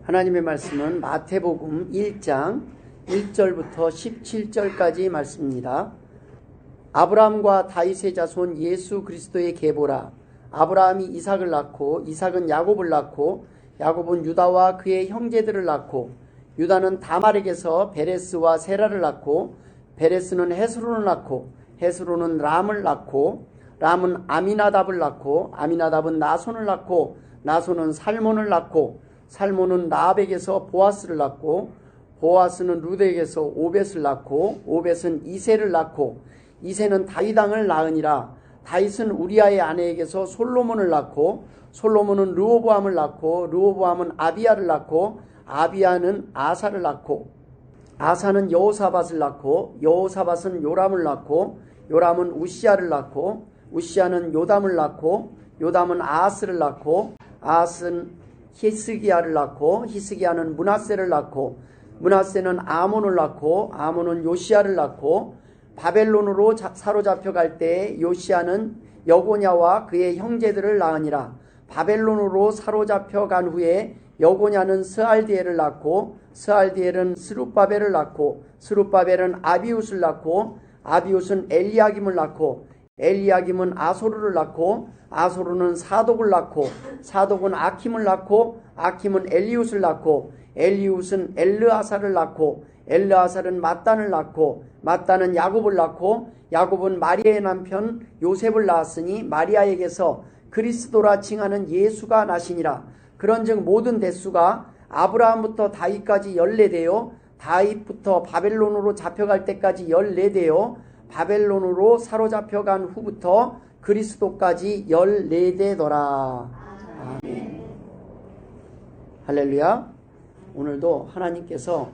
하나님의 말씀은 마태복음 1장 1절부터 17절까지 말씀입니다. 아브라함과 다윗의 자손 예수 그리스도의 계보라. 아브라함이 이삭을 낳고 이삭은 야곱을 낳고 야곱은 유다와 그의 형제들을 낳고 유다는 다말에게서 베레스와 세라를 낳고 베레스는 헤스론을 낳고 헤스론은 람을 낳고 람은 아미나답을 낳고 아미나답은 나손을 낳고 나손은 살몬을 낳고 살몬은 라합에게서 보아스를 낳고 보아스는 룻에게서 오벳을 낳고 오벳은 이새를 낳고 이새는 다윗 왕을 낳으니라. 다윗은 우리아의 아내에게서 솔로몬을 낳고 솔로몬은 르호보암을 낳고 르호보암은 아비야를 낳고 아비야는 아사를 낳고 아사는 여호사밧을 낳고 여호사밧은 요람을 낳고 요람은 우시야를 낳고 우시야는 요담을 낳고 요담은 아하스를 낳고 아하스는 히스기야를 낳고 히스기야는 므낫세를 낳고 므낫세는 아몬을 낳고 아몬은 요시야를 낳고 바벨론으로 사로잡혀 갈 때 요시야는 여고냐와 그의 형제들을 낳으니라. 바벨론으로 사로잡혀 간 후에 여고냐는 스알디엘을 낳고 스알디엘은 스룹바벨을 낳고 스룹바벨은 아비웃을 낳고 아비웃은 엘리야김을 낳고 엘리야김은 아소르를 낳고 아소르는 사독을 낳고 사독은 아킴을 낳고 아킴은 엘리웃을 낳고 엘리웃은 엘르아사를 낳고 엘르아사는 mat단을 낳고 mat단은 야곱을 낳고 야곱은 마리아의 남편 요셉을 낳았으니 마리아에게서 그리스도라 칭하는 예수가 나시니라. 그런즉 모든 대수가 아브라함부터 다윗까지 14대요 다윗부터 바벨론으로 잡혀갈 때까지 14대요 바벨론으로 사로잡혀간 후부터 그리스도까지 14대더라. 아멘. 할렐루야. 오늘도 하나님께서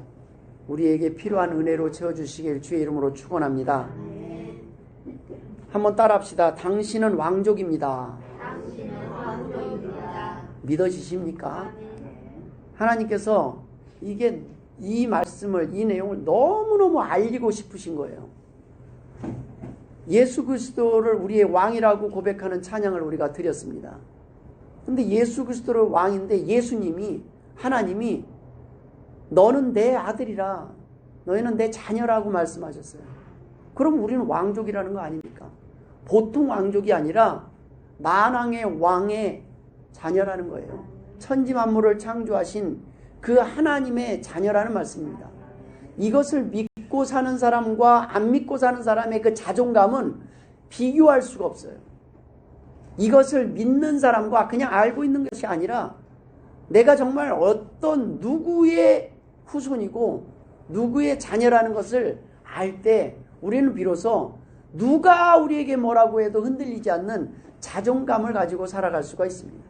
우리에게 필요한 은혜로 채워주시길 주의 이름으로 축원합니다. 한번 따라합시다. 당신은 왕족입니다. 믿어지십니까? 하나님께서 이 말씀을, 이 내용을 너무너무 알리고 싶으신 거예요. 예수 그리스도를 우리의 왕이라고 고백하는 찬양을 우리가 드렸습니다. 근데 예수 그리스도를 왕인데 예수님이, 하나님이 너는 내 아들이라, 너희는 내 자녀라고 말씀하셨어요. 그럼 우리는 왕족이라는 거 아닙니까? 보통 왕족이 아니라 만왕의 왕의 자녀라는 거예요. 천지 만물을 창조하신 그 하나님의 자녀라는 말씀입니다. 이것을 믿고 사는 사람과 안 믿고 사는 사람의 그 자존감은 비교할 수가 없어요. 이것을 믿는 사람과 그냥 알고 있는 것이 아니라 내가 정말 어떤 누구의 후손이고 누구의 자녀라는 것을 알 때 우리는 비로소 누가 우리에게 뭐라고 해도 흔들리지 않는 자존감을 가지고 살아갈 수가 있습니다.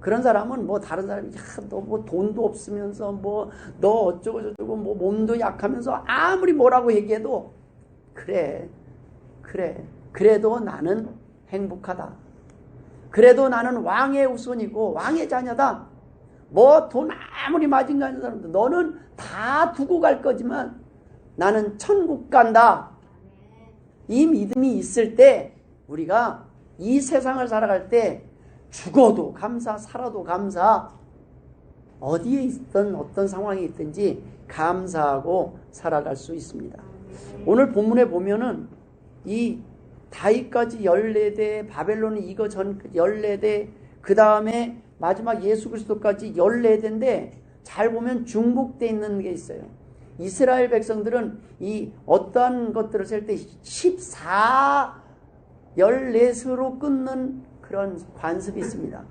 그런 사람은 뭐 다른 사람이 너 뭐 돈도 없으면서 뭐 너 어쩌고 저쩌고 뭐 몸도 약하면서 아무리 뭐라고 얘기해도 그래도 나는 행복하다. 그래도 나는 왕의 후손이고 왕의 자녀다. 뭐 돈 아무리 마진가는 사람도 너는 다 두고 갈 거지만 나는 천국 간다. 이 믿음이 있을 때 우리가 이 세상을 살아갈 때 죽어도 감사, 살아도 감사, 어디에 있든 어떤 상황이 있든지 감사하고 살아갈 수 있습니다. 오늘 본문에 보면은 이 다윗까지 14대, 바벨론은 이거 전 14대, 그 다음에 마지막 예수 그리스도까지 14대인데 잘 보면 중복되어 있는 게 있어요. 이스라엘 백성들은 이 어떠한 것들을 셀 때 14넷으로 끊는 그런 관습이 있습니다.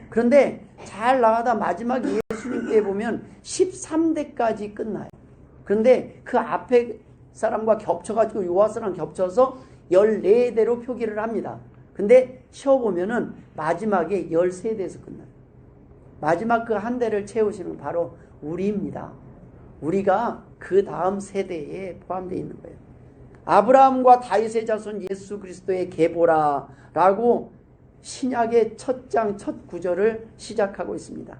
그런데 잘 나가다 마지막 예수님 때 보면 13대까지 끝나요. 그런데 그 앞에 사람과 겹쳐가지고 요하스랑 겹쳐서 14대로 표기를 합니다. 근데 쉬어보면은 마지막에 13대에서 끝나요. 마지막 그 한 대를 채우시는 바로 우리입니다. 우리가 그 다음 세대에 포함되어 있는 거예요. 아브라함과 다윗의 자손 예수 그리스도의 계보라 라고 신약의 첫 장 첫 구절을 시작하고 있습니다.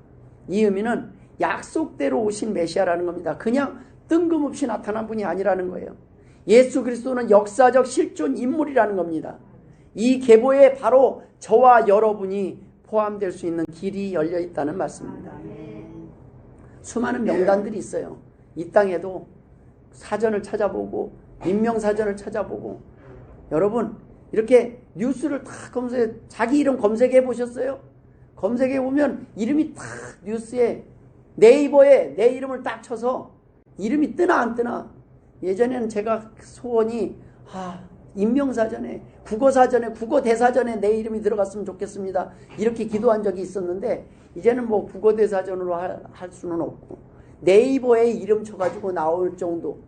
이 의미는 약속대로 오신 메시아라는 겁니다. 그냥 뜬금없이 나타난 분이 아니라는 거예요. 예수 그리스도는 역사적 실존 인물이라는 겁니다. 이 계보에 바로 저와 여러분이 포함될 수 있는 길이 열려 있다는 말씀입니다. 수많은 명단들이 있어요. 이 땅에도 사전을 찾아보고 인명사전을 찾아보고 여러분 이렇게 뉴스를 다 검색해 자기 이름 검색해 보셨어요? 검색해 보면 이름이 딱 뉴스에 네이버에 내 이름을 딱 쳐서 이름이 뜨나 안 뜨나. 예전에는 제가 소원이 인명사전에 국어사전에 국어대사전에 내 이름이 들어갔으면 좋겠습니다. 이렇게 기도한 적이 있었는데 이제는 뭐 국어대사전으로 할 수는 없고 네이버에 이름 쳐가지고 나올 정도.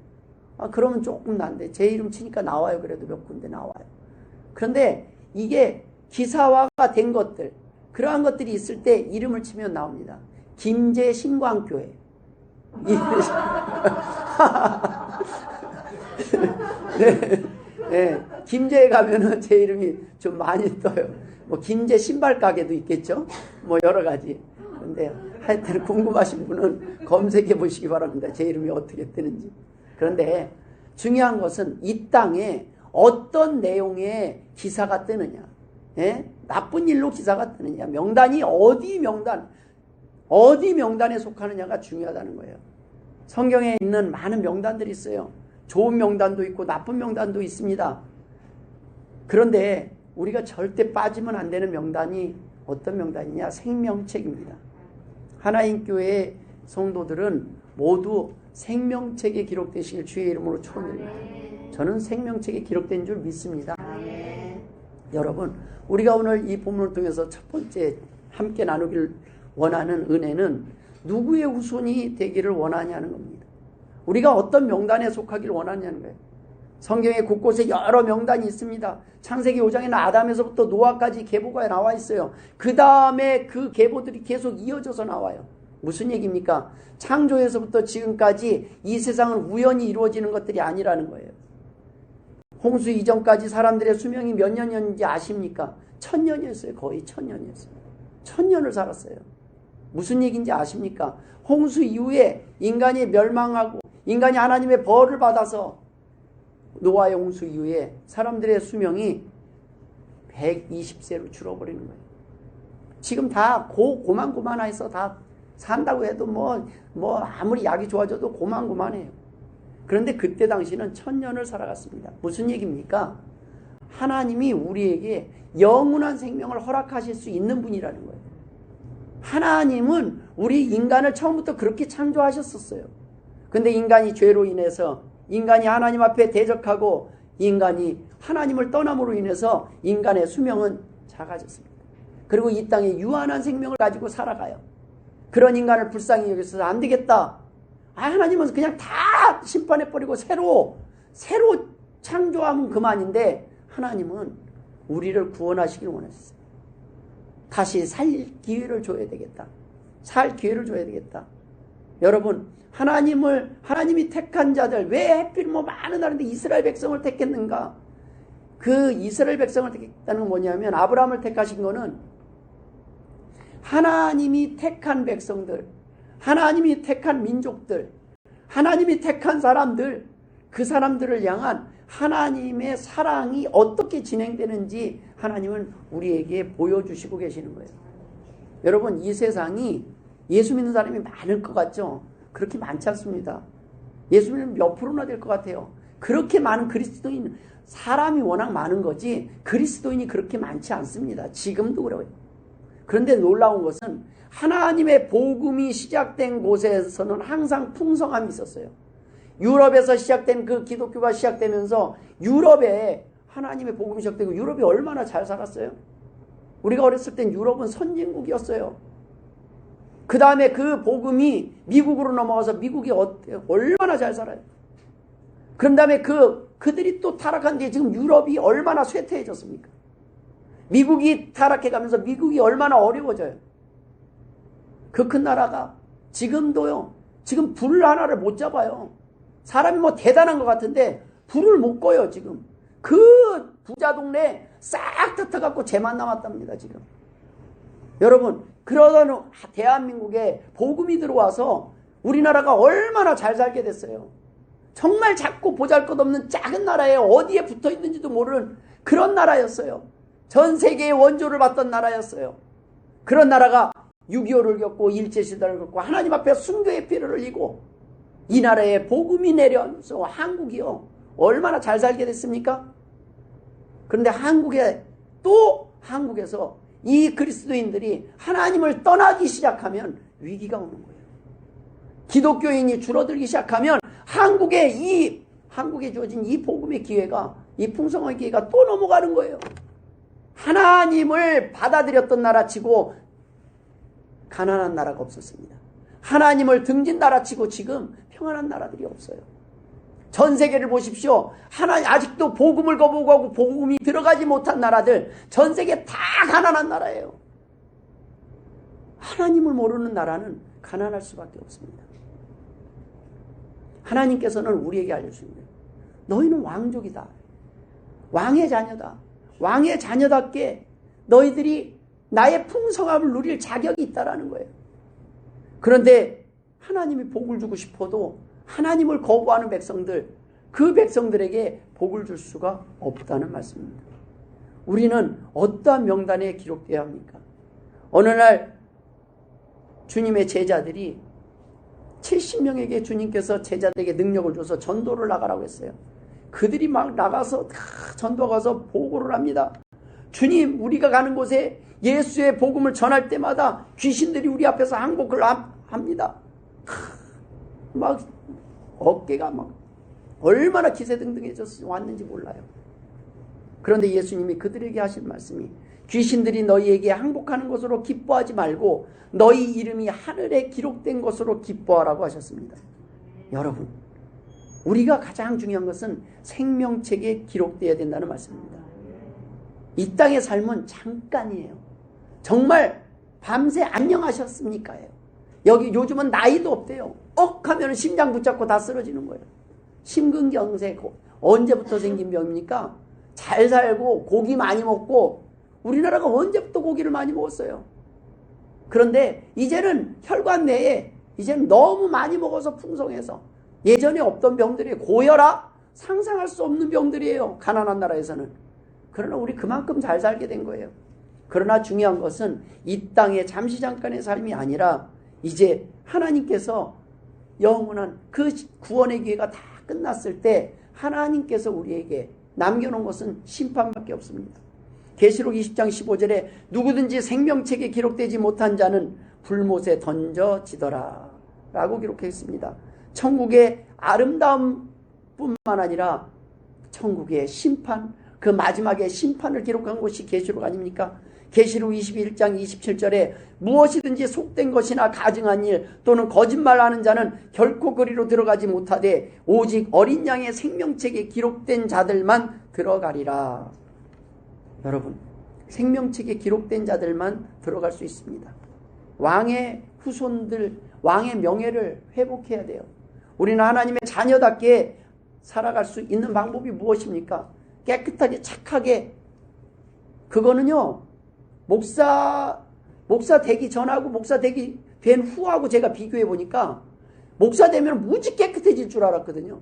그러면 조금 난데 제 이름 치니까 나와요. 그래도 몇 군데 나와요. 그런데 이게 기사화가 된 것들 그러한 것들이 있을 때 이름을 치면 나옵니다. 김제 신광교회. 네, 네, 김제에 가면은 제 이름이 좀 많이 떠요. 뭐 김제 신발 가게도 있겠죠. 뭐 여러 가지. 그런데 하여튼 궁금하신 분은 검색해 보시기 바랍니다. 제 이름이 어떻게 뜨는지. 그런데 중요한 것은 이 땅에 어떤 내용의 기사가 뜨느냐, 예? 나쁜 일로 기사가 뜨느냐, 명단이 어디 명단에 속하느냐가 중요하다는 거예요. 성경에 있는 많은 명단들이 있어요. 좋은 명단도 있고 나쁜 명단도 있습니다. 그런데 우리가 절대 빠지면 안 되는 명단이 어떤 명단이냐? 생명책입니다. 하나님 교회의 성도들은 모두 생명책에 기록되시길 주의 이름으로 축원드립니다. 저는 생명책에 기록된 줄 믿습니다. 여러분, 우리가 오늘 이 본문을 통해서 첫 번째 함께 나누길 원하는 은혜는 누구의 후손이 되기를 원하냐는 겁니다. 우리가 어떤 명단에 속하기를 원하냐는 거예요. 성경에 곳곳에 여러 명단이 있습니다. 창세기 5장에는 아담에서부터 노아까지 계보가 나와 있어요. 그 다음에 그 계보들이 계속 이어져서 나와요. 무슨 얘기입니까? 창조에서부터 지금까지 이 세상은 우연히 이루어지는 것들이 아니라는 거예요. 홍수 이전까지 사람들의 수명이 몇 년이었는지 아십니까? 1000년이었어요. 거의 1000년이었어요. 1000년을 살았어요. 무슨 얘기인지 아십니까? 홍수 이후에 인간이 멸망하고 인간이 하나님의 벌을 받아서 노아의 홍수 이후에 사람들의 수명이 120세로 줄어버리는 거예요. 지금 다 고만고만해서 다 산다고 해도 뭐 아무리 약이 좋아져도 고만고만해요. 그런데 그때 당시는 1000년을 살아갔습니다. 무슨 얘기입니까? 하나님이 우리에게 영원한 생명을 허락하실 수 있는 분이라는 거예요. 하나님은 우리 인간을 처음부터 그렇게 창조하셨었어요. 근데 인간이 죄로 인해서 인간이 하나님 앞에 대적하고 인간이 하나님을 떠남으로 인해서 인간의 수명은 작아졌습니다. 그리고 이 땅에 유한한 생명을 가지고 살아가요. 그런 인간을 불쌍히 여기서 안 되겠다. 하나님은 그냥 다 심판해버리고 새로 창조하면 그만인데 하나님은 우리를 구원하시길 원했어요. 다시 살 기회를 줘야 되겠다. 살 기회를 줘야 되겠다. 여러분, 하나님이 택한 자들, 왜 하필 많은 나라인데 이스라엘 백성을 택했는가? 그 이스라엘 백성을 택했다는 건 뭐냐면, 아브라함을 택하신 거는 하나님이 택한 백성들, 하나님이 택한 민족들, 하나님이 택한 사람들, 그 사람들을 향한 하나님의 사랑이 어떻게 진행되는지 하나님은 우리에게 보여주시고 계시는 거예요. 여러분, 이 세상이 예수 믿는 사람이 많을 것 같죠? 그렇게 많지 않습니다. 예수 믿는 몇 프로나 될 것 같아요. 그렇게 많은 그리스도인, 사람이 워낙 많은 거지 그리스도인이 그렇게 많지 않습니다. 지금도 그래요. 그런데 놀라운 것은 하나님의 복음이 시작된 곳에서는 항상 풍성함이 있었어요. 유럽에서 시작된 그 기독교가 시작되면서 유럽에 하나님의 복음이 시작되고 유럽이 얼마나 잘 살았어요? 우리가 어렸을 땐 유럽은 선진국이었어요. 그 다음에 그 복음이 미국으로 넘어가서 미국이 얼마나 잘 살아요. 그런 다음에 그들이 또 타락한 뒤에 지금 유럽이 얼마나 쇠퇴해졌습니까? 미국이 타락해가면서 미국이 얼마나 어려워져요. 그 큰 나라가 지금도요. 지금 불 하나를 못 잡아요. 사람이 대단한 것 같은데 불을 못 꺼요. 지금 그 부자 동네 싹 흩어갖고 쟤만 남았답니다. 지금 여러분, 그러던 대한민국에 복음이 들어와서 우리나라가 얼마나 잘 살게 됐어요. 정말 작고 보잘것없는 작은 나라에 어디에 붙어있는지도 모르는 그런 나라였어요. 전 세계의 원조를 받던 나라였어요. 그런 나라가 6.25를 겪고 일제시대를 겪고 하나님 앞에 순교의 피를 흘리고 이 나라에 복음이 내려오면서 한국이요 얼마나 잘 살게 됐습니까? 그런데 한국에서 이 그리스도인들이 하나님을 떠나기 시작하면 위기가 오는 거예요. 기독교인이 줄어들기 시작하면 한국에 주어진 이 복음의 기회가, 이 풍성한 기회가 또 넘어가는 거예요. 하나님을 받아들였던 나라치고 가난한 나라가 없었습니다. 하나님을 등진 나라치고 지금 평안한 나라들이 없어요. 전 세계를 보십시오. 아직도 복음을 거부하고 복음이 들어가지 못한 나라들, 전 세계 다 가난한 나라예요. 하나님을 모르는 나라는 가난할 수밖에 없습니다. 하나님께서는 우리에게 알려주십니다. 너희는 왕족이다. 왕의 자녀다. 왕의 자녀답게 너희들이 나의 풍성함을 누릴 자격이 있다라는 거예요. 그런데 하나님이 복을 주고 싶어도 하나님을 거부하는 백성들, 그 백성들에게 복을 줄 수가 없다는 말씀입니다. 우리는 어떠한 명단에 기록되어야 합니까? 어느 날 주님의 제자들이 70명에게 주님께서 제자들에게 능력을 줘서 전도를 나가라고 했어요. 그들이 막 나가서 전도가서 보고를 합니다. 주님, 우리가 가는 곳에 예수의 복음을 전할 때마다 귀신들이 우리 앞에서 항복을 합니다. 막 어깨가 막 얼마나 기세등등해져서 왔는지 몰라요. 그런데 예수님이 그들에게 하신 말씀이 귀신들이 너희에게 항복하는 것으로 기뻐하지 말고 너희 이름이 하늘에 기록된 것으로 기뻐하라고 하셨습니다. 여러분, 우리가 가장 중요한 것은 생명책에 기록되어야 된다는 말씀입니다. 이 땅의 삶은 잠깐이에요. 정말 밤새 안녕하셨습니까? 여기 요즘은 나이도 없대요. 하면 심장 붙잡고 다 쓰러지는 거예요. 심근경색 언제부터 생긴 병입니까? 잘 살고 고기 많이 먹고 우리나라가 언제부터 고기를 많이 먹었어요. 그런데 이제는 혈관 내에 이제는 너무 많이 먹어서 풍성해서 예전에 없던 병들이 고혈압, 상상할 수 없는 병들이에요. 가난한 나라에서는. 그러나 우리 그만큼 잘 살게 된 거예요. 그러나 중요한 것은 이 땅의 잠시 잠깐의 삶이 아니라 이제 하나님께서 영원한 그 구원의 기회가 다 끝났을 때 하나님께서 우리에게 남겨놓은 것은 심판밖에 없습니다. 계시록 20장 15절에 누구든지 생명책에 기록되지 못한 자는 불못에 던져지더라 라고 기록했습니다. 천국의 아름다움뿐만 아니라 천국의 심판, 그 마지막에 심판을 기록한 곳이 계시록 아닙니까? 계시록 21장 27절에 무엇이든지 속된 것이나 가증한 일 또는 거짓말하는 자는 결코 그리로 들어가지 못하되 오직 어린 양의 생명책에 기록된 자들만 들어가리라. 여러분, 생명책에 기록된 자들만 들어갈 수 있습니다. 왕의 후손들, 왕의 명예를 회복해야 돼요. 우리는 하나님의 자녀답게 살아갈 수 있는 방법이 무엇입니까? 깨끗하게 착하게. 그거는요, 목사 되기 전하고 목사 되기 된 후하고 제가 비교해 보니까 목사 되면 무지 깨끗해질 줄 알았거든요.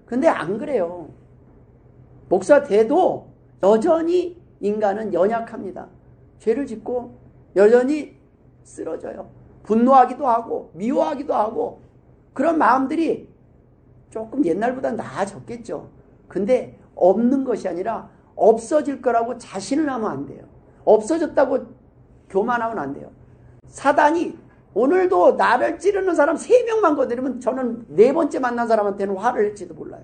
근데 안 그래요. 목사 돼도 여전히 인간은 연약합니다. 죄를 짓고 여전히 쓰러져요. 분노하기도 하고 미워하기도 하고 그런 마음들이 조금 옛날보다 나아졌겠죠. 근데 없는 것이 아니라 없어질 거라고 자신을 하면 안 돼요. 없어졌다고 교만하면 안 돼요. 사단이 오늘도 나를 찌르는 사람 3명만 건드리면 저는 4번째 만난 사람한테는 화를 낼지도 몰라요.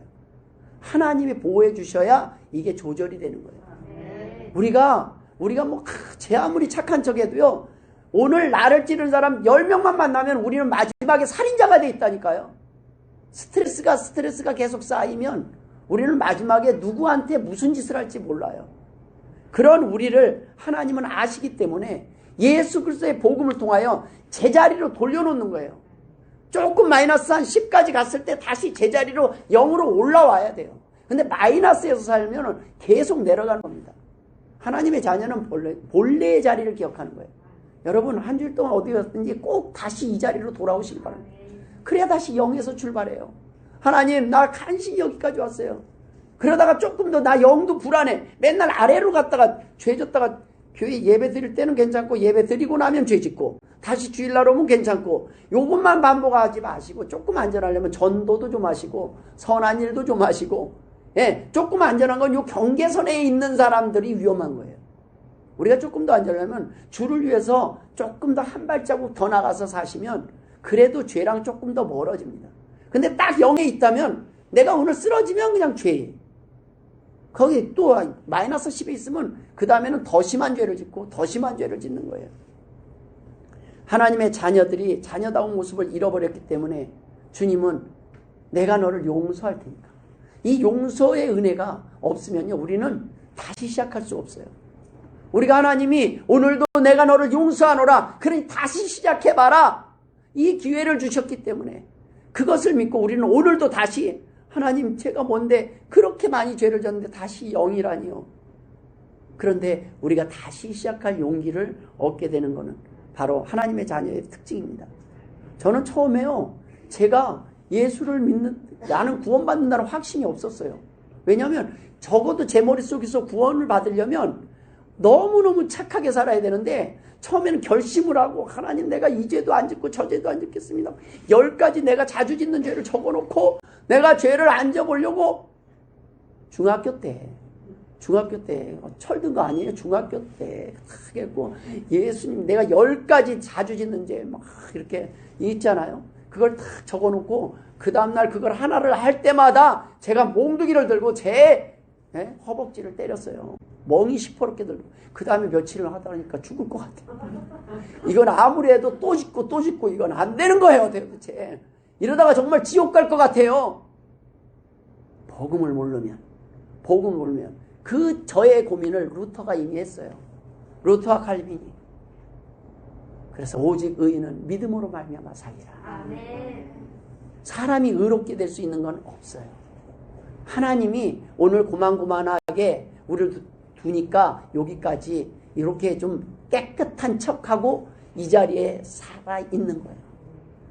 하나님이 보호해 주셔야 이게 조절이 되는 거예요. 우리가 제 아무리 착한 척해도요, 오늘 나를 찌르는 사람 10명만 만나면 우리는 마지막에 살인자가 돼 있다니까요. 스트레스가 계속 쌓이면 우리는 마지막에 누구한테 무슨 짓을 할지 몰라요. 그런 우리를 하나님은 아시기 때문에 예수 그리스도의 복음을 통하여 제자리로 돌려놓는 거예요. 조금 마이너스 한 10까지 갔을 때 다시 제자리로 0으로 올라와야 돼요. 근데 마이너스에서 살면 계속 내려가는 겁니다. 하나님의 자녀는 본래의 자리를 기억하는 거예요. 여러분, 한 주일 동안 어디 갔든지 꼭 다시 이 자리로 돌아오시기 바랍니다. 그래야 다시 0에서 출발해요. 하나님, 나 간신히 여기까지 왔어요. 그러다가 조금 더 나 영도 불안해. 맨날 아래로 갔다가 죄 졌다가 교회 예배 드릴 때는 괜찮고 예배 드리고 나면 죄 짓고 다시 주일날 오면 괜찮고, 요것만 반복하지 마시고, 조금 안전하려면 전도도 좀 하시고, 선한 일도 좀 하시고, 예, 조금 안전한 건 요 경계선에 있는 사람들이 위험한 거예요. 우리가 조금 더 안전하려면 주를 위해서 조금 더 한 발자국 더 나가서 사시면 그래도 죄랑 조금 더 멀어집니다. 근데 딱 0에 있다면 내가 오늘 쓰러지면 그냥 죄예요. 거기 또 마이너스 10에 있으면 그 다음에는 더 심한 죄를 짓고 더 심한 죄를 짓는 거예요. 하나님의 자녀들이 자녀다운 모습을 잃어버렸기 때문에 주님은 내가 너를 용서할 테니까. 이 용서의 은혜가 없으면요, 우리는 다시 시작할 수 없어요. 우리가 하나님이 오늘도 내가 너를 용서하노라, 그러니 다시 시작해봐라, 이 기회를 주셨기 때문에 그것을 믿고 우리는 오늘도 다시 하나님, 제가 뭔데 그렇게 많이 죄를 졌는데 다시 0이라니요. 그런데 우리가 다시 시작할 용기를 얻게 되는 것은 바로 하나님의 자녀의 특징입니다. 저는 처음에요, 제가 예수를 믿는, 나는 구원받는다는 확신이 없었어요. 왜냐하면 적어도 제 머릿속에서 구원을 받으려면 너무너무 착하게 살아야 되는데, 처음에는 결심을 하고 하나님, 내가 이 죄도 안 짓고 저 죄도 안 짓겠습니다. 10가지 내가 자주 짓는 죄를 적어놓고 내가 죄를 안 져보려고 중학교 때 철든 거 아니에요. 중학교 때 하겠고, 예수님 내가 10가지 자주 짓는 죄 막 이렇게 있잖아요. 그걸 다 적어놓고 그 다음날 그걸 하나를 할 때마다 제가 몽둥이를 들고 제 허벅지를 때렸어요. 멍이 시퍼렇게 들고. 그 다음에 며칠을 하다 보니까 죽을 것 같아요. 이건 아무리 해도 또 짓고 이건 안 되는 거예요, 도대체. 이러다가 정말 지옥 갈 것 같아요. 복음을 모르면 그 저의 고민을 루터가 이미 했어요. 루터와 칼빈이. 그래서 오직 의인은 믿음으로 말미암아 살리라. 아멘. 사람이 의롭게 될 수 있는 건 없어요. 하나님이 오늘 고만고만하게 우리를 두니까 여기까지 이렇게 좀 깨끗한 척하고 이 자리에 살아있는 거예요.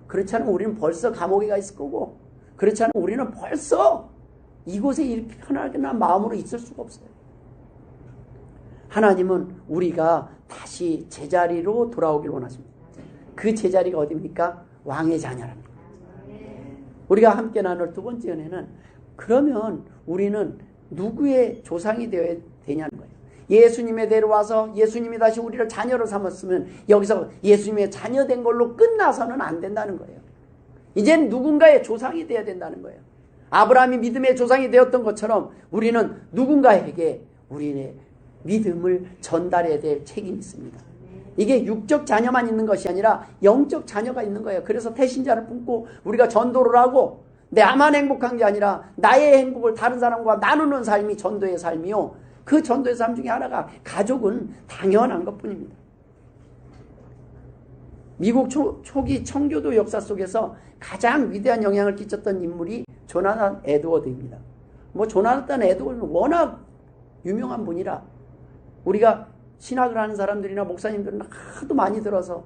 그렇지 않으면 우리는 벌써 감옥에 가 있을 거고, 그렇지 않으면 우리는 벌써 이곳에 이렇게 편안한 마음으로 있을 수가 없어요. 하나님은 우리가 다시 제자리로 돌아오길 원하십니다. 그 제자리가 어디입니까? 왕의 자녀랍니다. 우리가 함께 나눌 두 번째 은혜는, 그러면 우리는 누구의 조상이 되어야 되냐는 거예요. 예수님에 데려와서 예수님이 다시 우리를 자녀로 삼았으면 여기서 예수님의 자녀된 걸로 끝나서는 안 된다는 거예요. 이젠 누군가의 조상이 되어야 된다는 거예요. 아브라함이 믿음의 조상이 되었던 것처럼 우리는 누군가에게 우리의 믿음을 전달해야 될 책임이 있습니다. 이게 육적 자녀만 있는 것이 아니라 영적 자녀가 있는 거예요. 그래서 태신자를 품고 우리가 전도를 하고, 나만 행복한 게 아니라 나의 행복을 다른 사람과 나누는 삶이 전도의 삶이요, 그 전도의 삶 중에 하나가 가족은 당연한 것뿐입니다. 미국 초기 청교도 역사 속에서 가장 위대한 영향을 끼쳤던 인물이 조나단 에드워드입니다. 조나단 에드워드는 워낙 유명한 분이라 우리가 신학을 하는 사람들이나 목사님들은 하도 많이 들어서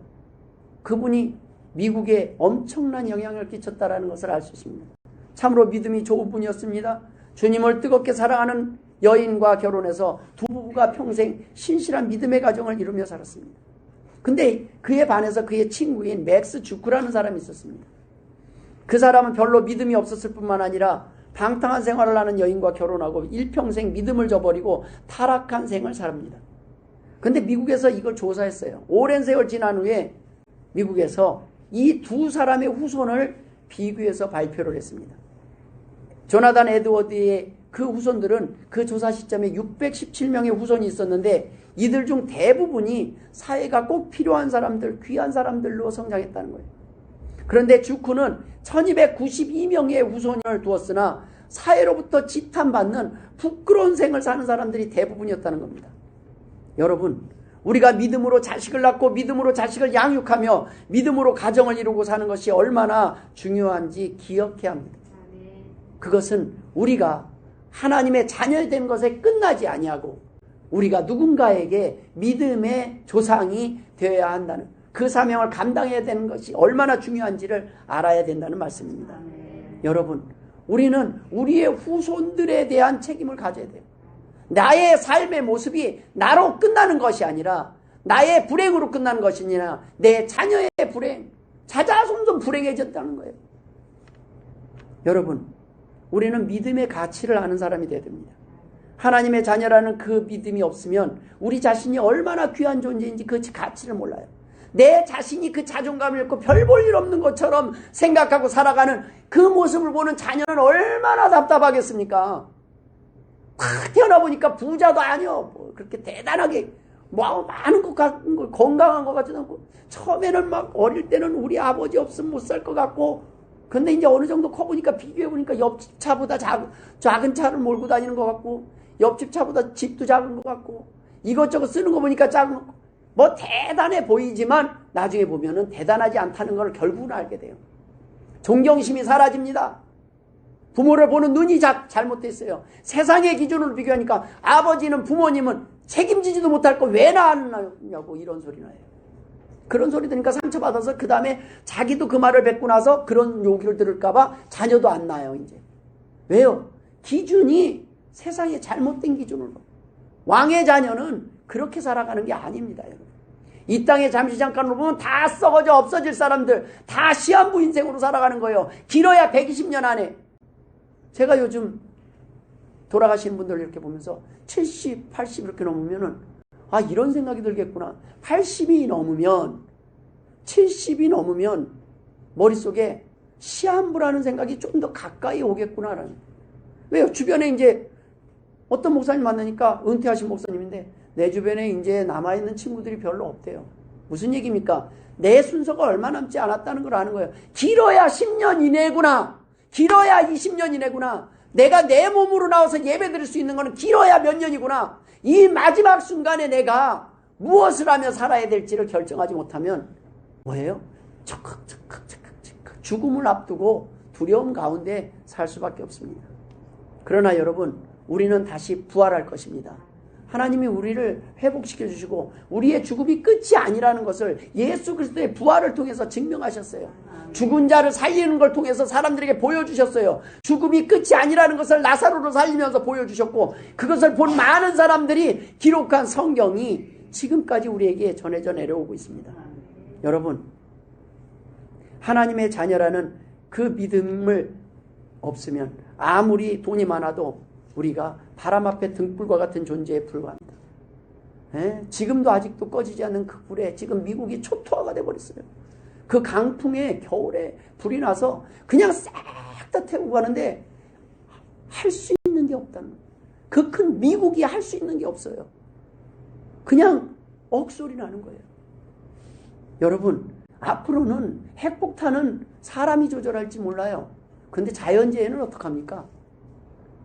그분이 미국에 엄청난 영향을 끼쳤다라는 것을 알 수 있습니다. 참으로 믿음이 좋은 분이었습니다. 주님을 뜨겁게 사랑하는 여인과 결혼해서 두 부부가 평생 신실한 믿음의 가정을 이루며 살았습니다. 근데 그에 반해서 그의 친구인 맥스 주크라는 사람이 있었습니다. 그 사람은 별로 믿음이 없었을 뿐만 아니라 방탕한 생활을 하는 여인과 결혼하고 일평생 믿음을 저버리고 타락한 생을 삽니다. 근데 미국에서 이걸 조사했어요. 오랜 세월 지난 후에 미국에서 이 두 사람의 후손을 비교해서 발표를 했습니다. 조나단 에드워드의 그 후손들은 그 조사 시점에 617명의 후손이 있었는데, 이들 중 대부분이 사회가 꼭 필요한 사람들, 귀한 사람들로 성장했다는 거예요. 그런데 주크는 1292명의 후손을 두었으나 사회로부터 지탄받는 부끄러운 생을 사는 사람들이 대부분이었다는 겁니다. 여러분, 우리가 믿음으로 자식을 낳고 믿음으로 자식을 양육하며 믿음으로 가정을 이루고 사는 것이 얼마나 중요한지 기억해야 합니다. 그것은 우리가 하나님의 자녀가 된 것에 끝나지 아니하고 우리가 누군가에게 믿음의 조상이 되어야 한다는 그 사명을 감당해야 되는 것이 얼마나 중요한지를 알아야 된다는 말씀입니다. 여러분, 우리는 우리의 후손들에 대한 책임을 가져야 돼요. 나의 삶의 모습이 나로 끝나는 것이 아니라 나의 불행으로 끝나는 것이냐, 내 자녀의 불행, 자자손손 불행해졌다는 거예요. 여러분, 우리는 믿음의 가치를 아는 사람이 되어야 됩니다. 하나님의 자녀라는 그 믿음이 없으면 우리 자신이 얼마나 귀한 존재인지 그 가치를 몰라요. 내 자신이 그 자존감을 잃고 별 볼 일 없는 것처럼 생각하고 살아가는 그 모습을 보는 자녀는 얼마나 답답하겠습니까? 딱 태어나 보니까 부자도 아니요, 뭐 그렇게 대단하게 뭐 많은 것 같은 거, 건강한 것 같지도 않고, 처음에는 막 어릴 때는 우리 아버지 없으면 못 살 것 같고, 근데 이제 어느 정도 커보니까 비교해 보니까 옆집 차보다 작은 차를 몰고 다니는 것 같고, 옆집 차보다 집도 작은 것 같고, 이것저것 쓰는 거 보니까 작은 것 같고, 뭐 대단해 보이지만 나중에 보면은 대단하지 않다는 걸 결국은 알게 돼요. 존경심이 사라집니다. 부모를 보는 눈이 잘못됐어요. 세상의 기준으로 비교하니까 아버지는, 부모님은 책임지지도 못할 거 왜 낳았냐고 이런 소리 나요. 그런 소리 들으니까 상처받아서 그 다음에 자기도 그 말을 뱉고 나서 그런 요기를 들을까봐 자녀도 안 낳아요. 이제 왜요? 기준이 세상의 잘못된 기준으로. 왕의 자녀는 그렇게 살아가는 게 아닙니다. 여러분. 이 땅에 잠시 잠깐으로 보면 다 썩어져 없어질 사람들, 다 시한부 인생으로 살아가는 거예요. 길어야 120년 안에. 제가 요즘 돌아가시는 분들 이렇게 보면서 70, 80 이렇게 넘으면은 아, 이런 생각이 들겠구나. 80이 넘으면, 70이 넘으면 머릿속에 시한부라는 생각이 좀 더 가까이 오겠구나라는. 왜요? 주변에 이제 어떤 목사님 만나니까 은퇴하신 목사님인데 내 주변에 이제 남아있는 친구들이 별로 없대요. 무슨 얘기입니까? 내 순서가 얼마 남지 않았다는 걸 아는 거예요. 길어야 10년 이내구나. 길어야 20년 이내구나. 내가 내 몸으로 나와서 예배 드릴 수 있는 거는 길어야 몇 년이구나. 이 마지막 순간에 내가 무엇을 하며 살아야 될지를 결정하지 못하면 뭐예요? 적극 죽음을 앞두고 두려움 가운데 살 수밖에 없습니다. 그러나 여러분, 우리는 다시 부활할 것입니다. 하나님이 우리를 회복시켜 주시고 우리의 죽음이 끝이 아니라는 것을 예수 그리스도의 부활을 통해서 증명하셨어요. 죽은 자를 살리는 걸 통해서 사람들에게 보여주셨어요. 죽음이 끝이 아니라는 것을 나사로를 살리면서 보여주셨고, 그것을 본 많은 사람들이 기록한 성경이 지금까지 우리에게 전해져 내려오고 있습니다. 여러분, 하나님의 자녀라는 그 믿음을 없으면 아무리 돈이 많아도 우리가 바람 앞에 등불과 같은 존재에 불과합니다. 지금도 아직도 꺼지지 않는 그 불에 지금 미국이 초토화가 돼버렸어요. 그 강풍에 겨울에 불이 나서 그냥 싹 다 태우고 가는데 할 수 있는 게 없다는 거예요. 그 큰 미국이 할 수 있는 게 없어요. 그냥 억소리 나는 거예요. 여러분, 앞으로는 핵폭탄은 사람이 조절할지 몰라요. 근데 자연재해는 어떡합니까?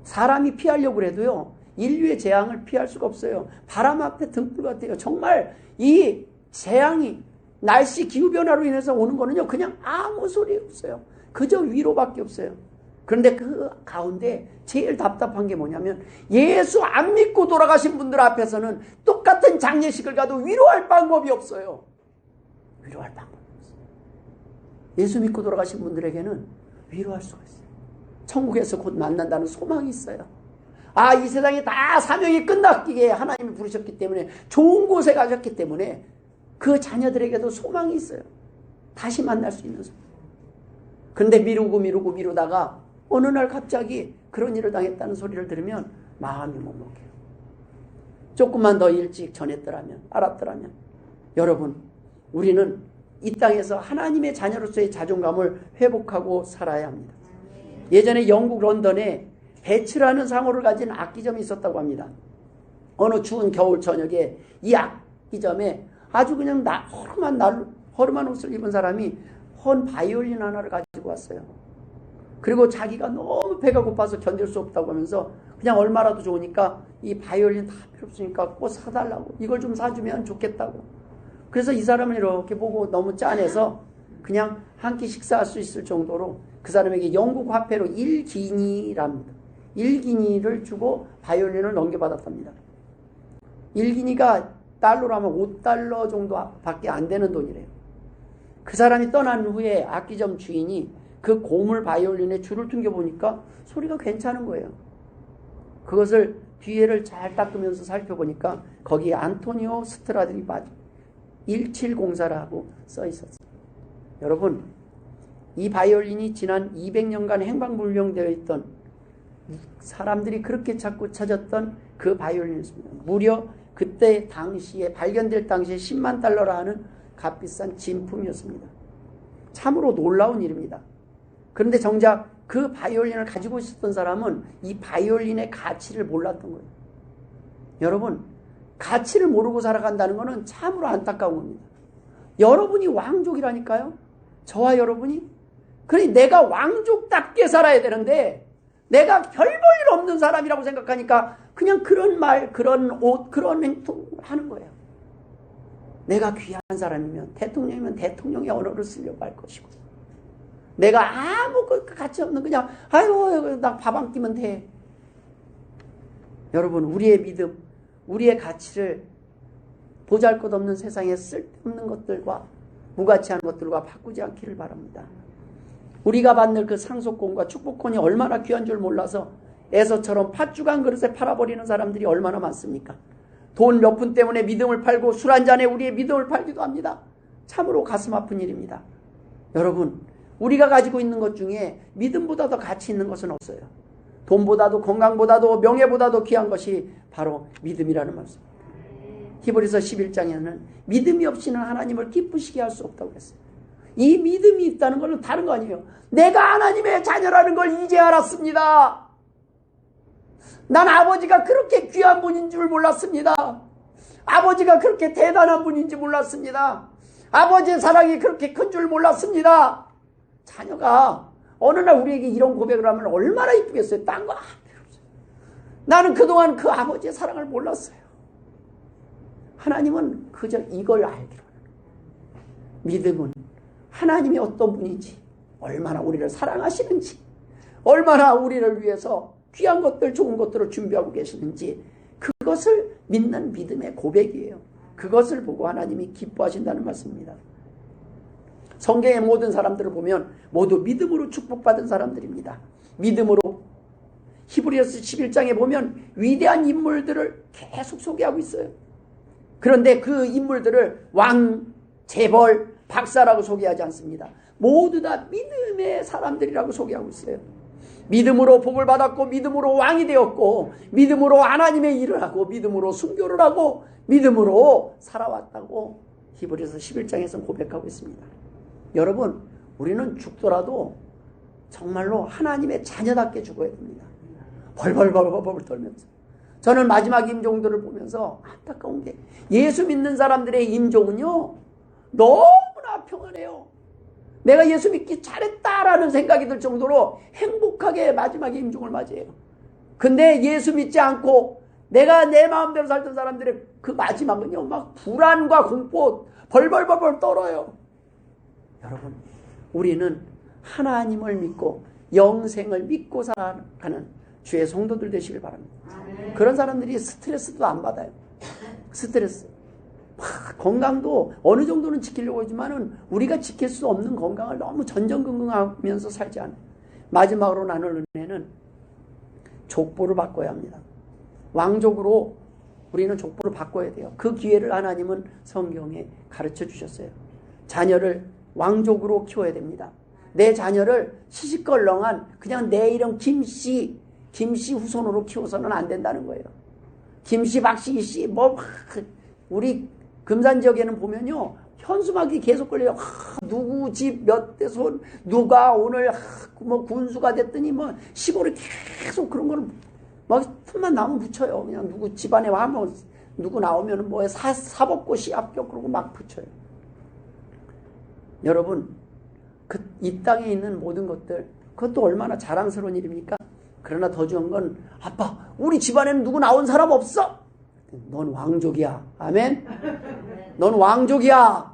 사람이 피하려고 해도요, 인류의 재앙을 피할 수가 없어요. 바람 앞에 등불 같아요. 정말 이 재앙이 날씨 기후변화로 인해서 오는 거는요, 그냥 아무 소리 없어요. 그저 위로밖에 없어요. 그런데 그 가운데 제일 답답한 게 뭐냐면, 예수 안 믿고 돌아가신 분들 앞에서는 똑같은 장례식을 가도 위로할 방법이 없어요. 위로할 방법이 없어요. 예수 믿고 돌아가신 분들에게는 위로할 수가 있어요. 천국에서 곧 만난다는 소망이 있어요. 아, 이 세상에 다 사명이 끝났기에 하나님이 부르셨기 때문에, 좋은 곳에 가셨기 때문에 그 자녀들에게도 소망이 있어요. 다시 만날 수 있는 소망. 그런데 미루다가 어느 날 갑자기 그런 일을 당했다는 소리를 들으면 마음이 먹먹해요. 조금만 더 일찍 알았더라면. 여러분, 우리는 이 땅에서 하나님의 자녀로서의 자존감을 회복하고 살아야 합니다. 예전에 영국 런던에 배츠라는 상호를 가진 악기점이 있었다고 합니다. 어느 추운 겨울 저녁에 이 악기점에 아주 그냥 허름한 옷을 입은 사람이 헌 바이올린 하나를 가지고 왔어요. 그리고 자기가 너무 배가 고파서 견딜 수 없다고 하면서 그냥 얼마라도 좋으니까 이 바이올린 다 필요 없으니까 꼭 사달라고, 이걸 좀 사주면 좋겠다고. 그래서 이 사람을 이렇게 보고 너무 짠해서 그냥 한 끼 식사할 수 있을 정도로 그 사람에게 영국 화폐로 1기니랍니다. 1기니를 주고 바이올린을 넘겨받았답니다. 1기니가 달러로 하면 5달러 정도밖에 안 되는 돈이래요. 그 사람이 떠난 후에 악기점 주인이 그 고물 바이올린에 줄을 튕겨보니까 소리가 괜찮은 거예요. 그것을 뒤에를 잘 닦으면서 살펴보니까 거기에 안토니오 스트라디바리, 1704라고 써 있었어요. 여러분, 이 바이올린이 지난 200년간 행방불명되어 있던, 사람들이 그렇게 자꾸 찾았던 그 바이올린이었습니다. 무려 그때 당시에 발견될 당시에 10만 달러라 하는 값비싼 진품이었습니다. 참으로 놀라운 일입니다. 그런데 정작 그 바이올린을 가지고 있었던 사람은 이 바이올린의 가치를 몰랐던 거예요. 여러분, 가치를 모르고 살아간다는 것은 참으로 안타까운 겁니다. 여러분이 왕족이라니까요. 저와 여러분이. 그러니 내가 왕족답게 살아야 되는데 내가 별 볼 일 없는 사람이라고 생각하니까 그냥 그런 말, 그런 옷, 그런 행동을 하는 거예요. 내가 귀한 사람이면, 대통령이면 대통령의 언어를 쓰려고 할 것이고, 내가 아무 가치 없는 그냥 아이고 나 밥 안 끼면 돼. 여러분, 우리의 믿음, 우리의 가치를 보잘것없는 세상에 쓸데없는 것들과 무가치한 것들과 바꾸지 않기를 바랍니다. 우리가 받는 그 상속권과 축복권이 얼마나 귀한 줄 몰라서 에서처럼 팥죽 한 그릇에 팔아버리는 사람들이 얼마나 많습니까? 돈 몇 푼 때문에 믿음을 팔고 술 한 잔에 우리의 믿음을 팔기도 합니다. 참으로 가슴 아픈 일입니다. 여러분, 우리가 가지고 있는 것 중에 믿음보다 더 가치 있는 것은 없어요. 돈보다도 건강보다도 명예보다도 귀한 것이 바로 믿음이라는 말씀입니다. 히브리서 11장에는 믿음이 없이는 하나님을 기쁘시게 할 수 없다고 했어요. 이 믿음이 있다는 것은 다른 거 아니에요. 내가 하나님의 자녀라는 걸 이제 알았습니다. 난 아버지가 그렇게 귀한 분인 줄 몰랐습니다. 아버지가 그렇게 대단한 분인지 몰랐습니다. 아버지의 사랑이 그렇게 큰 줄 몰랐습니다. 자녀가 어느 날 우리에게 이런 고백을 하면 얼마나 이쁘겠어요. 딴 거 안 필요 없어요. 나는 그동안 그 아버지의 사랑을 몰랐어요. 하나님은 그저 이걸 알기로 합니다. 믿음은 하나님이 어떤 분인지, 얼마나 우리를 사랑하시는지, 얼마나 우리를 위해서 귀한 것들, 좋은 것들을 준비하고 계시는지, 그것을 믿는 믿음의 고백이에요. 그것을 보고 하나님이 기뻐하신다는 말씀입니다. 성경의 모든 사람들을 보면 모두 믿음으로 축복받은 사람들입니다. 믿음으로. 히브리서 11장에 보면 위대한 인물들을 계속 소개하고 있어요. 그런데 그 인물들을 왕, 재벌, 박사라고 소개하지 않습니다. 모두 다 믿음의 사람들이라고 소개하고 있어요. 믿음으로 복을 받았고, 믿음으로 왕이 되었고, 믿음으로 하나님의 일을 하고, 믿음으로 순교를 하고, 믿음으로 살아왔다고 히브리서 11장에서 고백하고 있습니다. 여러분, 우리는 죽더라도 정말로 하나님의 자녀답게 죽어야 됩니다. 벌벌 떨면서. 저는 마지막 임종들을 보면서 안타까운 게, 예수 믿는 사람들의 임종은요 너무나 평안해요. 내가 예수 믿기 잘했다라는 생각이 들 정도로 행복하게 마지막에 임종을 맞이해요. 근데 예수 믿지 않고 내가 내 마음대로 살던 사람들의 그 마지막은요 막 불안과 공포 벌벌 떨어요. 여러분, 우리는 하나님을 믿고 영생을 믿고 살아가는 주의 성도들 되시길 바랍니다. 그런 사람들이 스트레스도 안 받아요. 스트레스. 건강도 어느 정도는 지키려고 하지만은 우리가 지킬 수 없는 건강을 너무 전전긍긍하면서 살지 않아요. 마지막으로 나눌 은혜는 족보를 바꿔야 합니다. 왕족으로 우리는 족보를 바꿔야 돼요. 그 기회를 하나님은 성경에 가르쳐 주셨어요. 자녀를 왕족으로 키워야 됩니다. 내 자녀를 시시껄렁한 그냥 내 이름 김씨 후손으로 키워서는 안 된다는 거예요. 김씨, 박씨, 이씨, 우리 금산 지역에는 보면요, 현수막이 계속 걸려요. 누구 집 몇 대 손, 누가 오늘 군수가 됐더니 시골에 계속 그런 거를 막 틈만 나오면 붙여요. 그냥 누구 집안에 하면 누구 나오면 사법고시 합격 그러고 막 붙여요. 여러분, 이 땅에 있는 모든 것들, 그것도 얼마나 자랑스러운 일입니까? 그러나 더 중요한 건, 아빠, 우리 집안에는 누구 나온 사람 없어? 넌 왕족이야. 아멘? 넌 왕족이야.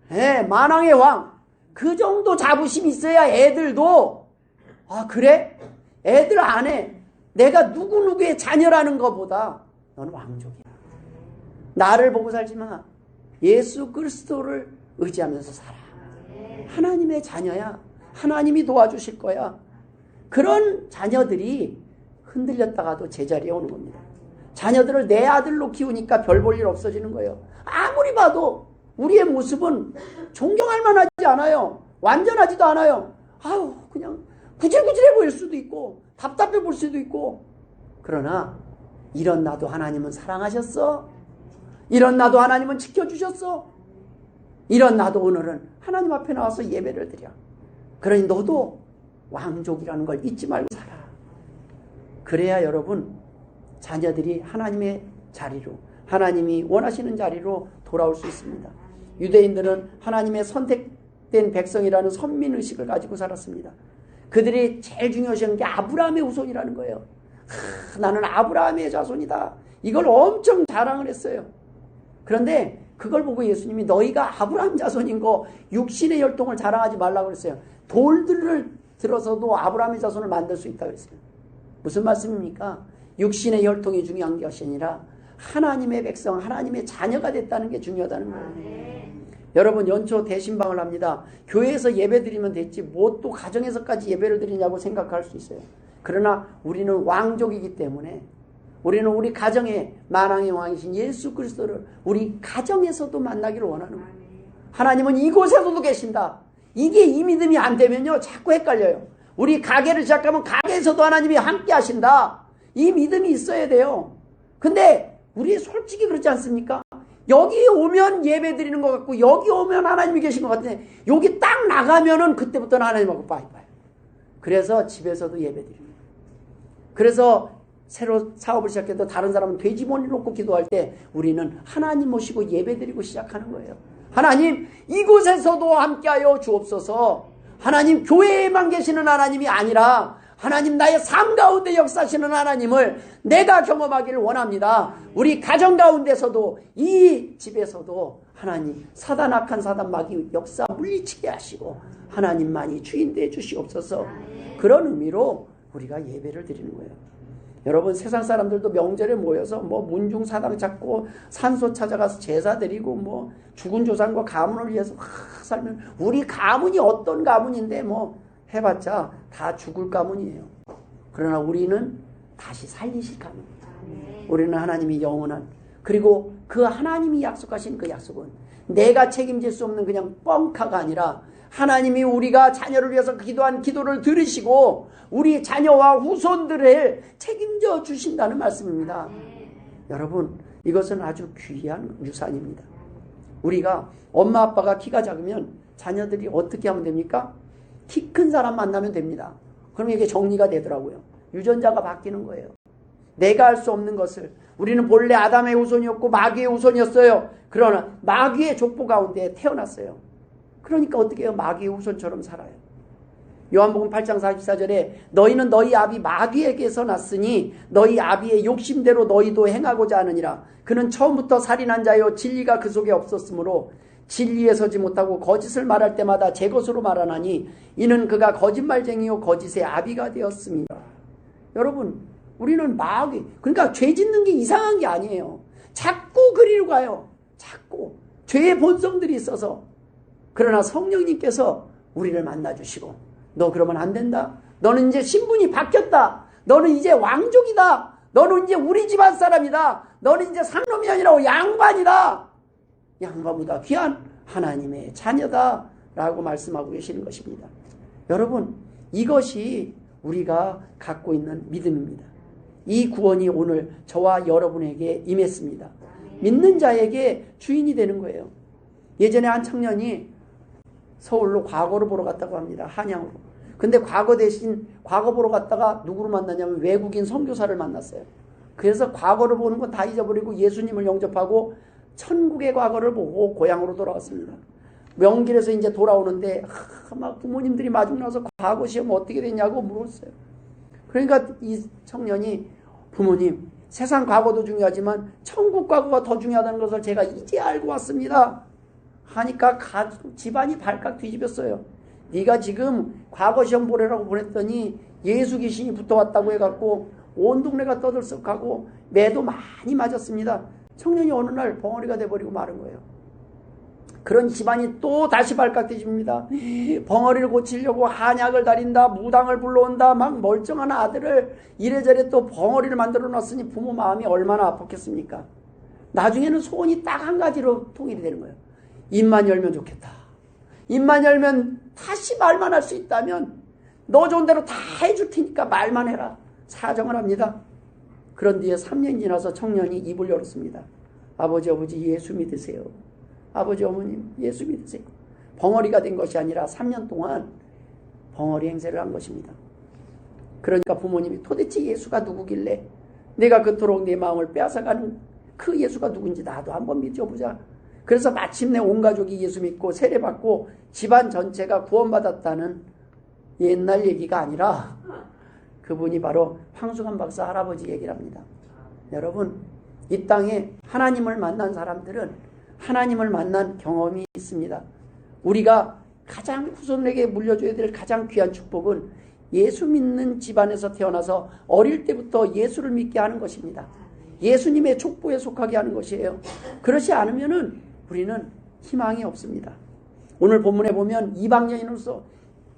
네, 만왕의 왕. 그 정도 자부심이 있어야 애들도, 아, 그래? 애들 안 해. 내가 누구누구의 자녀라는 것보다 넌 왕족이야. 나를 보고 살지 마. 예수 그리스도를 의지하면서 살아. 하나님의 자녀야. 하나님이 도와주실 거야. 그런 자녀들이 흔들렸다가도 제자리에 오는 겁니다. 자녀들을 내 아들로 키우니까 별 볼 일 없어지는 거예요. 아무 아무리 봐도 우리의 모습은 존경할 만하지 않아요. 완전하지도 않아요. 아우, 그냥 구질구질해 보일 수도 있고 답답해 보일 수도 있고. 그러나 이런 나도 하나님은 사랑하셨어. 이런 나도 하나님은 지켜주셨어. 이런 나도 오늘은 하나님 앞에 나와서 예배를 드려. 그러니 너도 왕족이라는 걸 잊지 말고 살아. 그래야 여러분, 자녀들이 하나님의 자리로, 하나님이 원하시는 자리로 돌아올 수 있습니다. 유대인들은 하나님의 선택된 백성이라는 선민의식을 가지고 살았습니다. 그들이 제일 중요시한 게 아브라함의 후손이라는 거예요. 나는 아브라함의 자손이다. 이걸 엄청 자랑을 했어요. 그런데 그걸 보고 예수님이 너희가 아브라함 자손인 거 육신의 혈통을 자랑하지 말라고 그랬어요. 돌들을 들어서도 아브라함의 자손을 만들 수 있다고 그랬어요. 무슨 말씀입니까? 육신의 혈통이 중요한 것이 아니라 하나님의 백성, 하나님의 자녀가 됐다는 게 중요하다는 거예요. 여러분, 연초 대신방을 합니다. 교회에서 예배 드리면 됐지 뭐 또 가정에서까지 예배를 드리냐고 생각할 수 있어요. 그러나 우리는 왕족이기 때문에 우리는 우리 가정에 만왕의 왕이신 예수 그리스도를 우리 가정에서도 만나기를 원하는 거예요. 하나님은 이곳에서도 계신다. 이게 이 믿음이 안 되면요 자꾸 헷갈려요. 우리 가게를 시작하면 가게에서도 하나님이 함께 하신다. 이 믿음이 있어야 돼요. 근데 우리 솔직히 그렇지 않습니까? 여기 오면 예배 드리는 것 같고 여기 오면 하나님이 계신 것 같은데 여기 딱 나가면은 그때부터는 하나님하고 빠이빠이. 그래서 집에서도 예배 드립니다. 그래서 새로 사업을 시작해도 다른 사람은 돼지머리 놓고 기도할 때 우리는 하나님 모시고 예배 드리고 시작하는 거예요. 하나님, 이곳에서도 함께하여 주옵소서. 하나님, 교회에만 계시는 하나님이 아니라 하나님, 나의 삶 가운데 역사하시는 하나님을 내가 경험하기를 원합니다. 우리 가정 가운데서도 이 집에서도 하나님, 사단, 악한 사단, 마귀 역사 물리치게 하시고 하나님만이 주인 되어 주시옵소서. 그런 의미로 우리가 예배를 드리는 거예요. 여러분, 세상 사람들도 명절에 모여서 뭐 문중사당 찾고 산소 찾아가서 제사 드리고 뭐 죽은 조상과 가문을 위해서 살면, 우리 가문이 어떤 가문인데 뭐 해봤자 다 죽을 가문이에요. 그러나 우리는 다시 살리실 가문입니다. 우리는 하나님이 영원한, 그리고 그 하나님이 약속하신 그 약속은 내가 책임질 수 없는 그냥 뻥카가 아니라 하나님이 우리가 자녀를 위해서 기도한 기도를 들으시고 우리 자녀와 후손들을 책임져 주신다는 말씀입니다. 여러분, 이것은 아주 귀한 유산입니다. 우리가 엄마 아빠가 키가 작으면 자녀들이 어떻게 하면 됩니까? 키 큰 사람 만나면 됩니다. 그럼 이게 정리가 되더라고요. 유전자가 바뀌는 거예요. 내가 할 수 없는 것을, 우리는 본래 아담의 후손이었고 마귀의 후손이었어요. 그러나 마귀의 족보 가운데 태어났어요. 그러니까 어떻게 해요? 마귀의 후손처럼 살아요. 요한복음 8장 44절에 너희는 너희 아비 마귀에게서 났으니 너희 아비의 욕심대로 너희도 행하고자 하느니라. 그는 처음부터 살인한 자요 진리가 그 속에 없었으므로 진리에 서지 못하고 거짓을 말할 때마다 제 것으로 말하나니 이는 그가 거짓말쟁이요 거짓의 아비가 되었습니다. 여러분, 우리는 마귀, 그러니까 죄 짓는 게 이상한 게 아니에요. 자꾸 그리로 가요. 자꾸 죄의 본성들이 있어서. 그러나 성령님께서 우리를 만나주시고 너 그러면 안 된다. 너는 이제 신분이 바뀌었다. 너는 이제 왕족이다. 너는 이제 우리 집안 사람이다. 너는 이제 상놈이 아니라 양반이다. 양반보다 귀한 하나님의 자녀다 라고 말씀하고 계시는 것입니다. 여러분, 이것이 우리가 갖고 있는 믿음입니다. 이 구원이 오늘 저와 여러분에게 임했습니다. 믿는 자에게 주인이 되는 거예요. 예전에 한 청년이 서울로 과거를 보러 갔다고 합니다. 한양으로. 근데 과거 대신 과거 보러 갔다가 누구를 만나냐면 외국인 선교사를 만났어요. 그래서 과거를 보는 건 다 잊어버리고 예수님을 영접하고 천국의 과거를 보고 고향으로 돌아왔습니다. 명길에서 이제 돌아오는데 막 부모님들이 마중 나서 과거 시험 어떻게 됐냐고 물었어요. 그러니까 이 청년이 부모님, 세상 과거도 중요하지만 천국 과거가 더 중요하다는 것을 제가 이제 알고 왔습니다. 하니까 집안이 발칵 뒤집었어요. 네가 지금 과거 시험 보내라고 보냈더니 예수 귀신이 붙어왔다고 해갖고 온 동네가 떠들썩하고 매도 많이 맞았습니다. 청년이 어느 날 벙어리가 돼버리고 마른 거예요. 그런 집안이 또 다시 발칵 뒤집니다. 벙어리를 고치려고 한약을 다린다, 무당을 불러온다, 막 멀쩡한 아들을 이래저래 또 벙어리를 만들어 놨으니 부모 마음이 얼마나 아팠겠습니까? 나중에는 소원이 딱 한 가지로 통일이 되는 거예요. 입만 열면 좋겠다. 입만 열면 다시 말만 할 수 있다면 너 좋은 대로 다 해줄 테니까 말만 해라. 사정을 합니다. 그런 뒤에 3년 지나서 청년이 입을 열었습니다. 아버지 어머니 예수 믿으세요. 아버지 어머님 예수 믿으세요. 벙어리가 된 것이 아니라 3년 동안 벙어리 행세를 한 것입니다. 그러니까 부모님이 도대체 예수가 누구길래 내가 그토록 내 마음을 빼앗아가는 그 예수가 누군지 나도 한번 믿어보자. 그래서 마침내 온 가족이 예수 믿고 세례받고 집안 전체가 구원받았다는 옛날 얘기가 아니라 그분이 바로 황수관 박사 할아버지 얘기를 합니다. 여러분, 이 땅에 하나님을 만난 사람들은 하나님을 만난 경험이 있습니다. 우리가 가장 후손에게 물려줘야 될 가장 귀한 축복은 예수 믿는 집안에서 태어나서 어릴 때부터 예수를 믿게 하는 것입니다. 예수님의 족보에 속하게 하는 것이에요. 그렇지 않으면은 우리는 희망이 없습니다. 오늘 본문에 보면 이방 여인으로서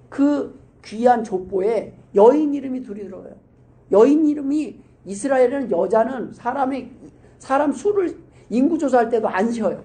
그 귀한 족보에 여인 이름이 둘이 들어가요. 여인 이름이 이스라엘은 여자는 사람 수를 인구 조사할 때도 안 쉬어요.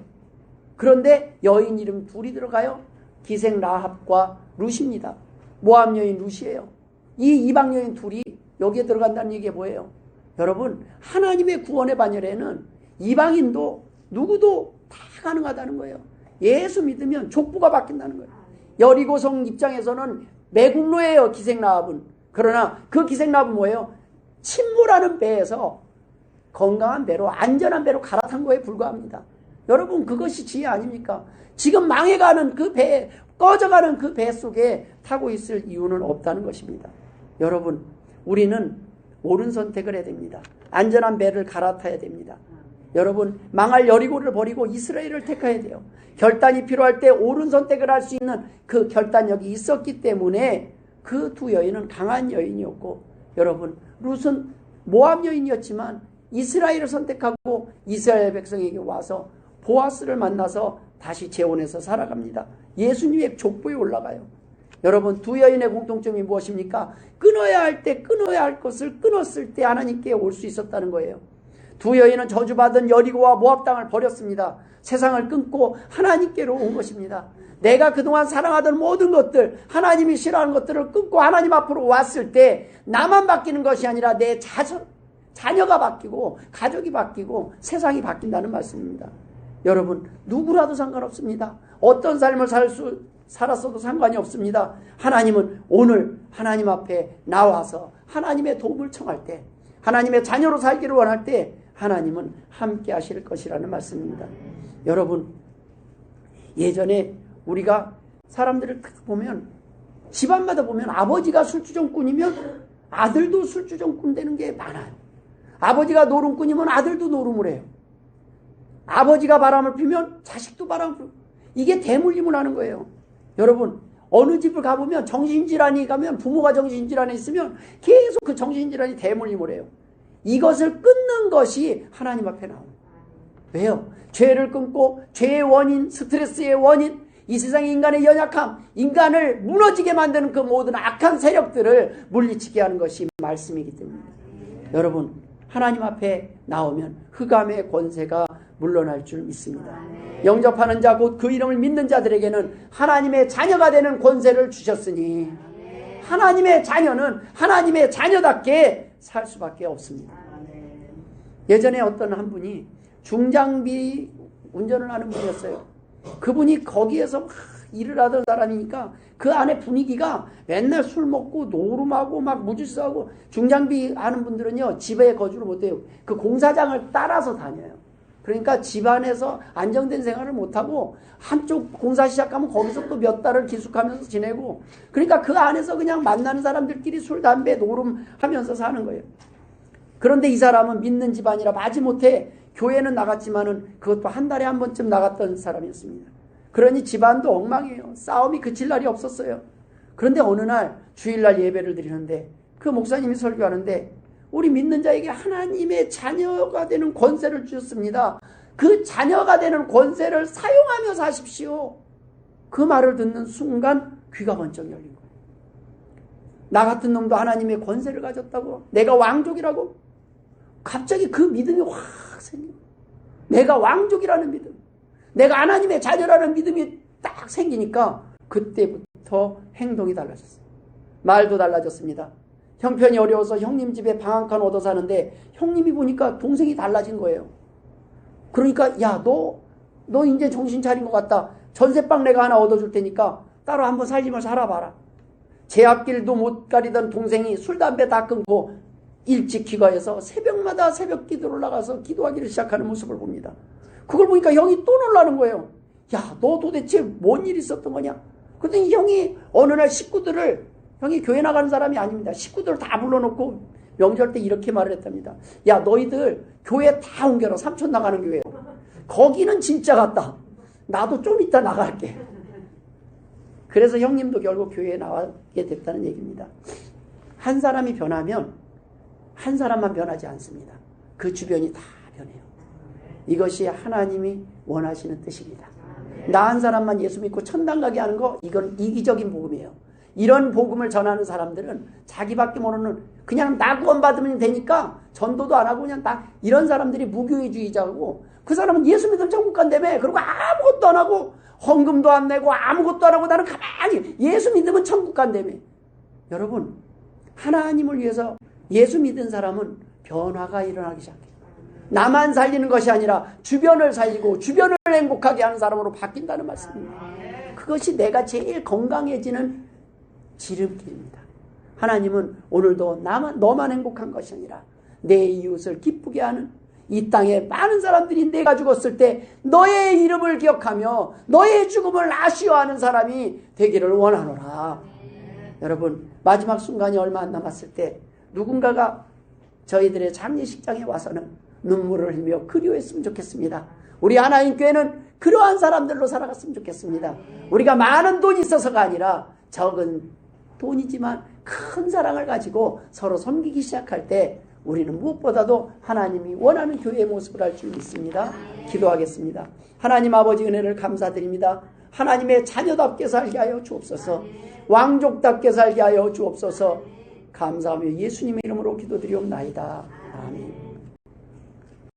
그런데 여인 이름 둘이 들어가요. 기생 라합과 룻입니다. 모압 여인 룻이에요. 이 이방 여인 둘이 여기에 들어간다는 얘기가 뭐예요? 여러분, 하나님의 구원의 반열에는 이방인도 누구도 다 가능하다는 거예요. 예수 믿으면 족보가 바뀐다는 거예요. 여리고성 입장에서는 매국노예요, 기생 라합은. 그러나 그 기생 라합은 뭐예요? 침몰하는 배에서 건강한 배로, 안전한 배로 갈아탄 거에 불과합니다. 여러분, 그것이 지혜 아닙니까? 지금 망해가는 그 배, 꺼져가는 그 배 속에 타고 있을 이유는 없다는 것입니다. 여러분, 우리는 옳은 선택을 해야 됩니다. 안전한 배를 갈아타야 됩니다. 여러분, 망할 여리고를 버리고 이스라엘을 택해야 돼요. 결단이 필요할 때 옳은 선택을 할 수 있는 그 결단력이 있었기 때문에 그 두 여인은 강한 여인이었고, 여러분, 룻은 모압 여인이었지만 이스라엘을 선택하고 이스라엘 백성에게 와서 보아스를 만나서 다시 재혼해서 살아갑니다. 예수님의 족보에 올라가요. 여러분, 두 여인의 공통점이 무엇입니까? 끊어야 할 때 끊어야 할 것을 끊었을 때 하나님께 올 수 있었다는 거예요. 두 여인은 저주받은 여리고와 모압 땅을 버렸습니다. 세상을 끊고 하나님께로 온 것입니다. 내가 그동안 사랑하던 모든 것들, 하나님이 싫어하는 것들을 끊고 하나님 앞으로 왔을 때 나만 바뀌는 것이 아니라 내 자녀가 바뀌고 가족이 바뀌고 세상이 바뀐다는 말씀입니다. 여러분, 누구라도 상관없습니다. 어떤 삶을 살았어도 상관이 없습니다. 하나님은 오늘 하나님 앞에 나와서 하나님의 도움을 청할 때, 하나님의 자녀로 살기를 원할 때 하나님은 함께 하실 것이라는 말씀입니다. 여러분, 예전에 우리가 사람들을 보면 집안마다 보면 아버지가 술주정꾼이면 아들도 술주정꾼 되는 게 많아요. 아버지가 노름꾼이면 아들도 노름을 해요. 아버지가 바람을 피면 자식도 바람을 피고, 이게 대물림을 하는 거예요. 여러분, 어느 집을 가보면 정신질환이 가면 부모가 정신질환에 있으면 계속 그 정신질환이 대물림을 해요. 이것을 끊는 것이 하나님 앞에 나옵니다. 왜요? 죄를 끊고 죄의 원인, 스트레스의 원인, 이 세상의 인간의 연약함, 인간을 무너지게 만드는 그 모든 악한 세력들을 물리치게 하는 것이 말씀이기 때문입니다. 여러분, 하나님 앞에 나오면 흑암의 권세가 물러날 줄 믿습니다. 영접하는 자, 곧 그 이름을 믿는 자들에게는 하나님의 자녀가 되는 권세를 주셨으니 하나님의 자녀는 하나님의 자녀답게 살 수밖에 없습니다. 예전에 어떤 한 분이 중장비 운전을 하는 분이었어요. 그분이 거기에서 막 일을 하던 사람이니까 그 안에 분위기가 맨날 술 먹고 노름하고 막 무질서하고, 중장비 하는 분들은요 집에 거주를 못해요. 그 공사장을 따라서 다녀요. 그러니까 집안에서 안정된 생활을 못하고 한쪽 공사 시작하면 거기서 또 몇 달을 기숙하면서 지내고, 그러니까 그 안에서 그냥 만나는 사람들끼리 술, 담배, 노름하면서 사는 거예요. 그런데 이 사람은 믿는 집안이라 마지못해 교회는 나갔지만은 그것도 한 달에 한 번쯤 나갔던 사람이었습니다. 그러니 집안도 엉망이에요. 싸움이 그칠 날이 없었어요. 그런데 어느 날 주일날 예배를 드리는데 그 목사님이 설교하는데 우리 믿는 자에게 하나님의 자녀가 되는 권세를 주셨습니다. 그 자녀가 되는 권세를 사용하며 사십시오. 그 말을 듣는 순간 귀가 번쩍 열린 거예요. 나 같은 놈도 하나님의 권세를 가졌다고? 내가 왕족이라고? 갑자기 그 믿음이 확 생겨요. 내가 왕족이라는 믿음, 내가 하나님의 자녀라는 믿음이 딱 생기니까 그때부터 행동이 달라졌어요. 말도 달라졌습니다. 형편이 어려워서 형님 집에 방 한 칸 얻어 사는데 형님이 보니까 동생이 달라진 거예요. 그러니까 야, 너 이제 정신 차린 것 같다. 전세방 내가 하나 얻어줄 테니까 따로 한번 살림을 살아봐라. 제 앞길도 못 가리던 동생이 술, 담배 다 끊고 일찍 귀가해서 새벽마다 새벽 기도를 올라가서 기도하기를 시작하는 모습을 봅니다. 그걸 보니까 형이 또 놀라는 거예요. 야, 너 도대체 뭔 일이 있었던 거냐? 그랬더니 형이 어느 날 식구들을, 형이 교회 나가는 사람이 아닙니다. 식구들을 다 불러놓고 명절 때 이렇게 말을 했답니다. 야, 너희들 교회 다 옮겨라. 삼촌 나가는 교회. 거기는 진짜 같다. 나도 좀 이따 나갈게. 그래서 형님도 결국 교회에 나가게 됐다는 얘기입니다. 한 사람이 변하면 한 사람만 변하지 않습니다. 그 주변이 다 변해요. 이것이 하나님이 원하시는 뜻입니다. 나 한 사람만 예수 믿고 천당 가게 하는 거, 이건 이기적인 복음이에요. 이런 복음을 전하는 사람들은 자기밖에 모르는, 그냥 나 구원받으면 되니까 전도도 안 하고 그냥 다, 이런 사람들이 무교회주의자고, 그 사람은 예수 믿으면 천국 간다며. 그리고 아무것도 안 하고 헌금도 안 내고 아무것도 안 하고 나는 가만히 예수 믿으면 천국 간다며. 여러분, 하나님을 위해서 예수 믿은 사람은 변화가 일어나기 시작해요. 나만 살리는 것이 아니라 주변을 살리고 주변을 행복하게 하는 사람으로 바뀐다는 말씀입니다. 그것이 내가 제일 건강해지는 지름길입니다. 하나님은 오늘도 너만 행복한 것이 아니라 내 이웃을 기쁘게 하는, 이 땅에 많은 사람들이 내가 죽었을 때 너의 이름을 기억하며 너의 죽음을 아쉬워하는 사람이 되기를 원하노라. 여러분, 마지막 순간이 얼마 안 남았을 때 누군가가 저희들의 장례식장에 와서는 눈물을 흘리며 그리워했으면 좋겠습니다. 우리 하나님 교회는 그러한 사람들로 살아갔으면 좋겠습니다. 우리가 많은 돈이 있어서가 아니라 적은 돈이지만 큰 사랑을 가지고 서로 섬기기 시작할 때 우리는 무엇보다도 하나님이 원하는 교회의 모습을 할 줄 믿습니다. 기도하겠습니다. 하나님 아버지, 은혜를 감사드립니다. 하나님의 자녀답게 살게 하여 주옵소서. 왕족답게 살게 하여 주옵소서. 감사하며 예수님의 이름으로 기도드리옵나이다. 아멘.